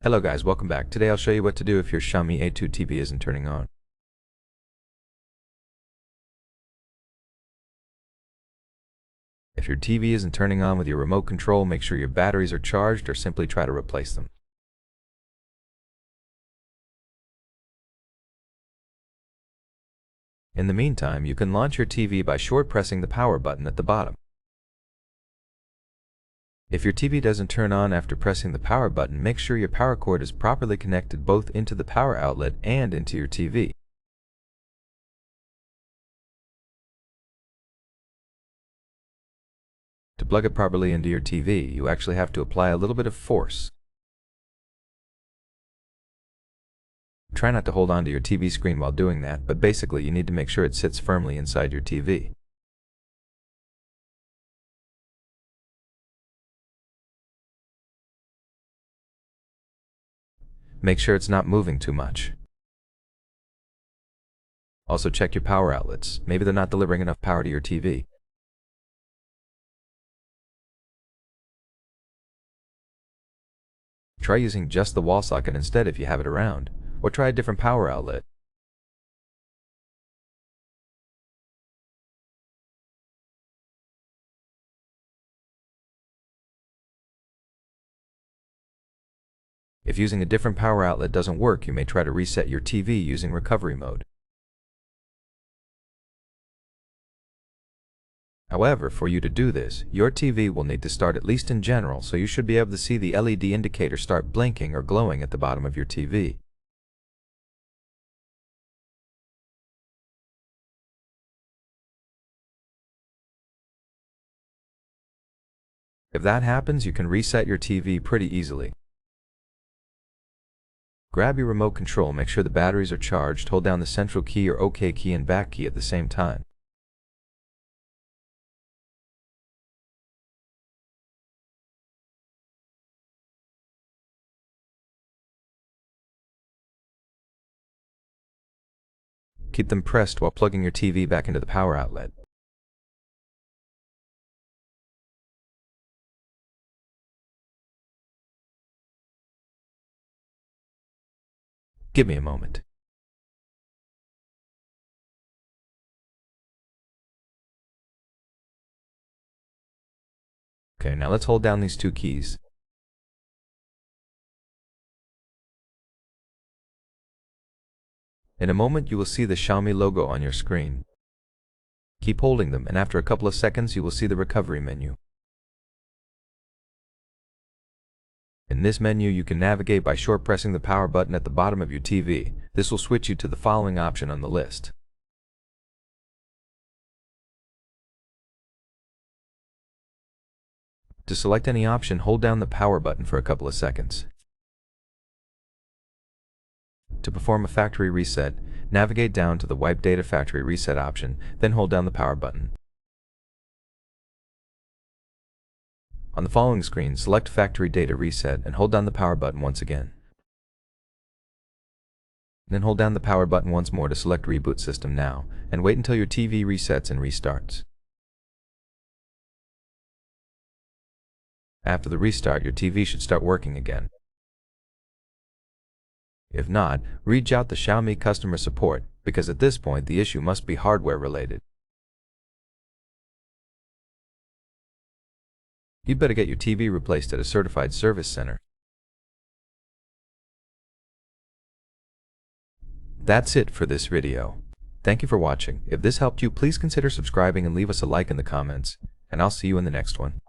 Hello guys, welcome back. Today I'll show you what to do if your Xiaomi A2 TV isn't turning on. If your TV isn't turning on with your remote control, make sure your batteries are charged or simply try to replace them. In the meantime, you can launch your TV by short pressing the power button at the bottom. If your TV doesn't turn on after pressing the power button, make sure your power cord is properly connected both into the power outlet and into your TV. To plug it properly into your TV, you actually have to apply a little bit of force. Try not to hold onto your TV screen while doing that, but basically you need to make sure it sits firmly inside your TV. Make sure it's not moving too much. Also check your power outlets. Maybe they're not delivering enough power to your TV. Try using just the wall socket instead if you have it around, or try a different power outlet. If using a different power outlet doesn't work, you may try to reset your TV using recovery mode. However, for you to do this, your TV will need to start at least in general, so you should be able to see the LED indicator start blinking or glowing at the bottom of your TV. If that happens, you can reset your TV pretty easily. Grab your remote control, make sure the batteries are charged, hold down the central key or OK key and back key at the same time. Keep them pressed while plugging your TV back into the power outlet. Give me a moment. Okay, now let's hold down these two keys. In a moment, you will see the Xiaomi logo on your screen. Keep holding them, and after a couple of seconds, you will see the recovery menu. In this menu, you can navigate by short pressing the power button at the bottom of your TV. This will switch you to the following option on the list. To select any option, hold down the power button for a couple of seconds. To perform a factory reset, navigate down to the Wipe Data Factory Reset option, then hold down the power button. On the following screen, select Factory Data Reset and hold down the power button once again. Then hold down the power button once more to select Reboot System Now, and wait until your TV resets and restarts. After the restart, your TV should start working again. If not, reach out to Xiaomi customer support, because at this point the issue must be hardware related. You'd better get your TV replaced at a certified service center. That's it for this video. Thank you for watching. If this helped you, please consider subscribing and leave us a like in the comments, and I'll see you in the next one.